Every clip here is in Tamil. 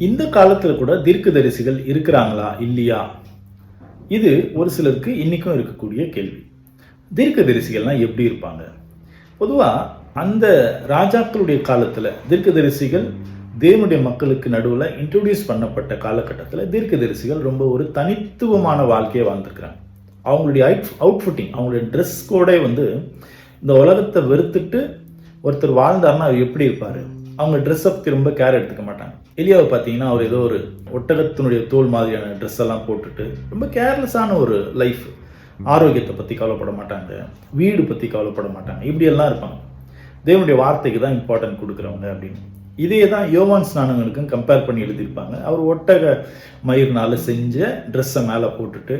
இந்த காலத்துல கூட தீர்க்கதரிசிகள் இருக்கிறாங்களா இல்லையா? இது ஒரு சிலருக்கு இன்னைக்கும் இருக்கக்கூடிய கேள்வி. தீர்க்கதரிசிகள்லாம் எப்படி இருப்பாங்க? பொதுவா அந்த ராஜாக்களுடைய காலத்துல தீர்க்கதரிசிகள் தேவனுடைய மக்களுக்கு நடுவுல இன்ட்ரோடியூஸ் பண்ணப்பட்ட காலகட்டத்தில் தீர்க்கதரிசிகள் ரொம்ப ஒரு தனித்துவமான வாழ்க்கையை வாழ்ந்துருக்கிறாங்க. அவங்களுடைய அவுட்ஃபிட்டிங், அவங்களுடைய ட்ரெஸ் கோடே இந்த உலகத்தை வெறுத்துட்டு ஒருத்தர் வாழ்ந்தாருன்னா அவர் எப்படி இருப்பாரு? அவங்க ட்ரெஸ் பற்றி ரொம்ப கேர் எடுத்துக்க மாட்டாங்க. எலியாவை பார்த்தீங்கன்னா அவர் ஏதோ ஒரு ஒட்டகத்தினுடைய தோல் மாதிரியான ட்ரெஸ் எல்லாம் போட்டுட்டு ரொம்ப கேர்லெஸ்ஸான ஒரு லைஃப். ஆரோக்கியத்தை பற்றி கவலைப்பட மாட்டாங்க, வீடு பற்றி கவலைப்பட மாட்டாங்க, இப்படியெல்லாம் இருப்பாங்க. தேவனுடைய வார்த்தைக்கு தான் இம்பார்ட்டன்ட் கொடுக்குறவங்க அப்படின்னு. இதே தான் யோவான் ஸ்நானங்களுக்கும் கம்பேர் பண்ணி எழுதியிருப்பாங்க. அவர் ஒட்டக மயிர்னால செஞ்ச ட்ரெஸ்ஸை மேலே போட்டுட்டு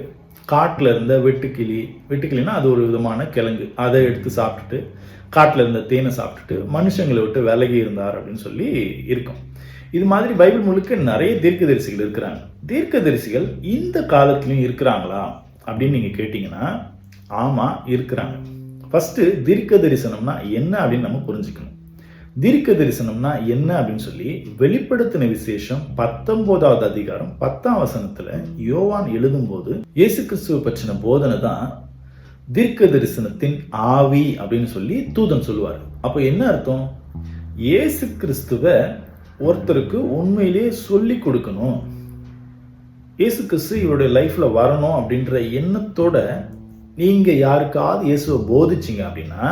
காட்டில் இருந்த வெட்டுக்கிளினா அது ஒரு விதமான கிழங்கு, அதை எடுத்து சாப்பிட்டுட்டு காட்டில் இருந்த தேனை சாப்பிட்டுட்டு மனுஷங்களை விட்டு விலகி இருந்தார் அப்படின்னு சொல்லி இருக்கும். இது மாதிரி பைபிள் முழுக்க நிறைய தீர்க்கதரிசிகள் இருக்கிறாங்க. தீர்க்கதரிசிகள் இந்த காலத்திலையும் இருக்கிறாங்களா அப்படின்னு நீங்க கேட்டீங்கன்னா, ஆமா இருக்கிறாங்க. ஃபர்ஸ்ட் தீர்க்க தரிசனம்னா என்ன அப்படின்னு நம்ம புரிஞ்சுக்கணும். தீர்க்க தரிசனம்னா என்ன அப்படின்னு சொல்லி வெளிப்படுத்தின விசேஷம் 19வது அதிகாரம் 10ஆம் வசனத்துல யோவான் எழுதும்போது இயேசு கிறிஸ்துவை பற்றின போதனை தான் தீர்க்க தரிசனத்தின் ஆவி அப்படின்னு சொல்லி தூதன் சொல்லுவார். அப்போ என்ன அர்த்தம்? இயேசு கிறிஸ்துவ ஒருத்தருக்கு உண்மையிலே சொல்லி கொடுக்கணும், இயேசு கிறிஸ்து இவருடைய லைஃப்ல வரணும் அப்படின்ற எண்ணத்தோட நீங்க யாருக்காவது இயேசுவை போதிச்சிங்க அப்படின்னா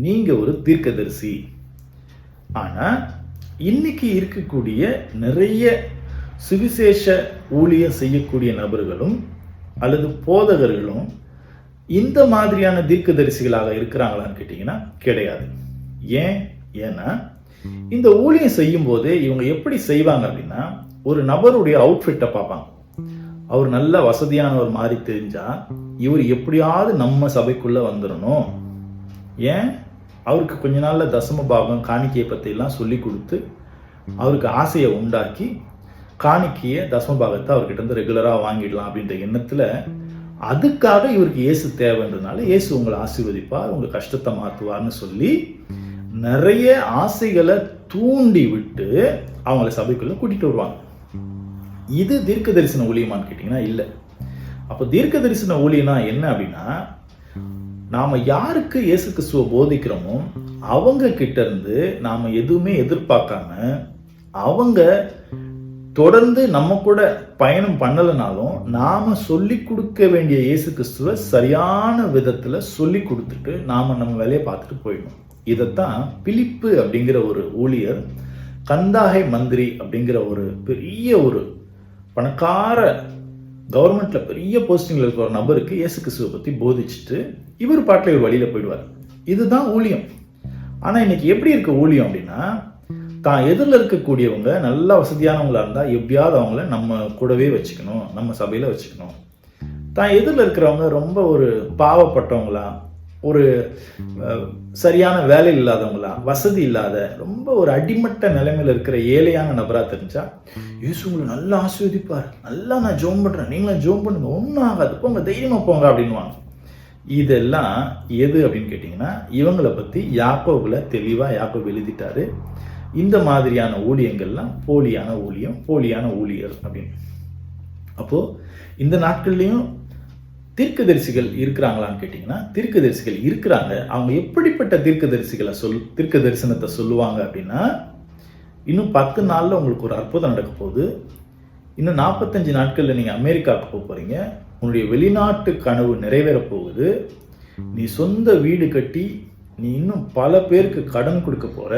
நீங்க ஒரு தீர்க்கதரிசி. ஆனா இன்னைக்கு இருக்கக்கூடிய நிறைய சுவிசேஷ ஊழியம் செய்யக்கூடிய நபர்களும் அல்லது போதகர்களும் இந்த மாதிரியான தீர்க்கதரிசிகளாக இருக்கிறாங்களான்னு கேட்டீங்கன்னா கிடையாது. ஏன்னா இந்த ஊழியம் செய்யும் போது இவங்க எப்படி செய்வாங்க அப்படின்னா, ஒரு நபருடைய அவுட்ஃபிட்டை பார்ப்பாங்க. அவர் நல்ல வசதியானவர் மாதிரி தெரிஞ்சா இவர் எப்படியாவது நம்ம சபைக்குள்ள வந்துடணும், அவருக்கு கொஞ்ச நாள்ல தசம பாகம் காணிக்கையை பத்தி எல்லாம் சொல்லி கொடுத்து அவருக்கு ஆசையை உண்டாக்கி காணிக்கையை தசம பாகத்தை அவர்கிட்ட இருந்து ரெகுலரா வாங்கிடலாம் அப்படின்ற எண்ணத்துல, அதுக்காக இவருக்கு இயேசு தேவைன்றதுனால இயேசு உங்களை ஆசீர்வதிப்பார், உங்க கஷ்டத்தை மாத்துவார்னு சொல்லி நிறைய ஆசைகளை தூண்டி விட்டு அவங்கள சபைக்குள்ள கூட்டிட்டு வருவாங்க. இது தீர்க்க தரிசன ஊழியமான்னு கேட்டீங்கன்னா இல்ல. அப்ப தீர்க்க தரிசன ஊழியம்னா என்ன அப்படின்னா, நாம யாருக்கு இயேசு கிறிஸ்துவை போதிக்கிறோமோ அவங்க கிட்ட இருந்து நாம எதுவுமே எதிர்பார்க்காம, அவங்க தொடர்ந்து நம்ம கூட பயணம் பண்ணலனாலும் நாம சொல்லி கொடுக்க வேண்டிய இயேசு கிறிஸ்துவை சரியான விதத்துல சொல்லி கொடுத்துட்டு நாம நம்ம வேலையை பார்த்துட்டு போயிடணும். இதைத்தான் பிலிப்பு அப்படிங்கிற ஒரு ஊழியர், கந்தாகை மந்திரி அப்படிங்கிற ஒரு பெரிய ஒரு பணக்கார கவர்மெண்ட்ல பெரிய போஸ்டிங்ல இருக்கிற ஒரு நபருக்கு இயேசு கிறிஸ்துவை பத்தி போதிச்சுட்டு இவர் பாட்டில் இவர் வழியில போயிடுவார். இதுதான் ஊழியம். ஆனா இன்னைக்கு எப்படி இருக்கு ஊழியம் அப்படின்னா, தான் எதிரில் இருக்கக்கூடியவங்க நல்ல வசதியானவங்களா இருந்தா எப்படியாவது அவங்கள நம்ம கூடவே வச்சுக்கணும், நம்ம சபையில வச்சுக்கணும். தான் எதிரில் இருக்கிறவங்க ரொம்ப ஒரு பாவப்பட்டவங்களா, ஒரு சரியான வேலை இல்லாதவங்களா, வசதி இல்லாத ரொம்ப ஒரு அடிமட்ட நிலைமையில இருக்கிற ஏழையான நபரா தெரிஞ்சா, இயேசு உங்களை நல்லா ஆசீர்வதிப்பார், நல்லா நான் ஜெபம் பண்றேன், நீங்களும் ஜெபம் பண்ணுங்க, ஒன்றும் ஆகாது, போங்க தைரியமா போங்க அப்படின்வாங்க. இதெல்லாம் எது அப்படின்னு கேட்டீங்கன்னா, இவங்களை பத்தி யாக்கோபுல தெளிவா யாக்கோபு எழுதிட்டாரு. இந்த மாதிரியான ஊழியங்கள்லாம் போலியான ஊழியம், போலியான ஊழியர் அப்படின்னு. அப்போ இந்த நாட்கள்லயும் தீர்க்கதரிசிகள் இருக்கிறாங்களான்னு கேட்டீங்கன்னா தீர்க்கதரிசிகள் இருக்கிறாங்க. அவங்க எப்படிப்பட்ட தீர்க்க தரிசனத்தை சொல்லுவாங்க அப்படின்னா, இன்னும் 10 நாள்ல உங்களுக்கு ஒரு அற்புதம் நடக்க போகுது, இன்னும் 45 நாட்கள்ல நீங்க அமெரிக்காவுக்கு போறீங்க, உன்னுடைய வெளிநாட்டு கனவு நிறைவேற போகுது, நீ சொந்த வீடு கட்டி நீ இன்னும் பல பேருக்கு கடன் கொடுக்க போற,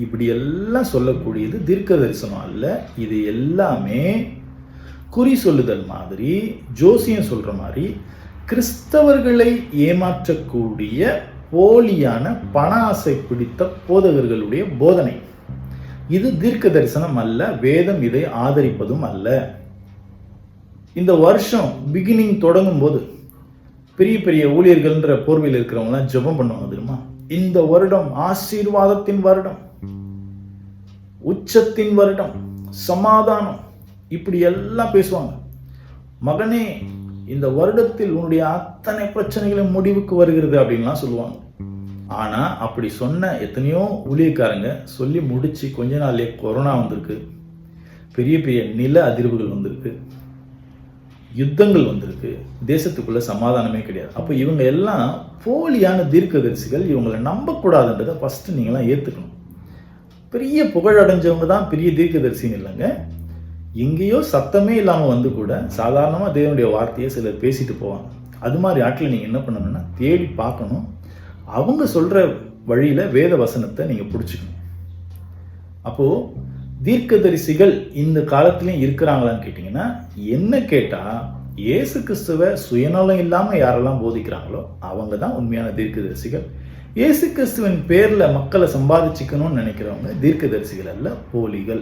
இப்படி எல்லாம் சொல்லக்கூடியது தீர்க்க தரிசனம் அல்ல. இது எல்லாமே குறி சொல்லுதல் மாதிரி, ஜோசியம் சொல்ற மாதிரி கிறிஸ்தவர்களை ஏமாற்றக்கூடிய போலியான பண ஆசை பிடித்த போதகர்களுடைய போதனை. இது தீர்க்க தரிசனம் அல்ல, வேதம் இதை ஆதரிப்பதும் அல்ல. இந்த வருஷம் பிகினிங் தொடங்கும் போது பெரிய பெரிய ஊழியர்கள்ன்ற போர்வையில் இருக்கிறவங்களாம் ஜெபம் பண்ணுவாங்க தெரியுமா, இந்த வருடம் ஆசீர்வாதத்தின் வருடம், உச்சத்தின் வருடம், சமாதானம், இப்படி எல்லாம் பேசுவாங்க. மகனே, இந்த வருடத்தில் உன்னுடைய அத்தனை பிரச்சனைகளும் முடிவுக்கு வருகிறது அப்படின்லாம் சொல்லுவாங்க. ஆனா அப்படி சொன்ன எத்தனையோ ஊழியக்காரங்க சொல்லி முடிச்சு கொஞ்ச நாள்லயே கொரோனா வந்திருக்கு, பெரிய பெரிய நில அதிர்வுகள் வந்திருக்கு, யுத்தங்கள் வந்திருக்கு, தேசத்துக்குள்ள சமாதானமே கிடையாது. அப்போ இவங்க எல்லாம் போலியான தீர்க்கதரிசிகள். இவங்களை நம்பக்கூடாதுன்றதை ஃபர்ஸ்ட் நீங்களாம் ஏற்றுக்கணும். பெரிய புகழடைஞ்சவங்க தான் பெரிய தீர்க்கதரிசின்னு இல்லைங்க. எங்கேயோ சத்தமே இல்லாமல் வந்து கூட சாதாரணமாக தேவனுடைய வார்த்தையை சிலர் பேசிட்டு போவாங்க. அது மாதிரி ஆட்களை நீங்கள் என்ன பண்ணணும்னா தேடி பார்க்கணும். அவங்க சொல்கிற வழியில் வேத வசனத்தை நீங்கள் பிடிச்சிக்கணும். அப்போது தீர்க்கதரிசிகள் இந்த காலத்துலேயும் இருக்கிறாங்களான்னு கேட்டிங்கன்னா, என்ன கேட்டால் இயேசு கிறிஸ்துவை சுயநலம் இல்லாமல் யாரெல்லாம் போதிக்கிறாங்களோ அவங்க தான் உண்மையான தீர்க்கதரிசிகள். இயேசு கிறிஸ்துவின் பேரில் மக்களை சம்பாதிச்சுக்கணும்னு நினைக்கிறவங்க தீர்க்கதரிசிகள் அல்ல, போலிகள்.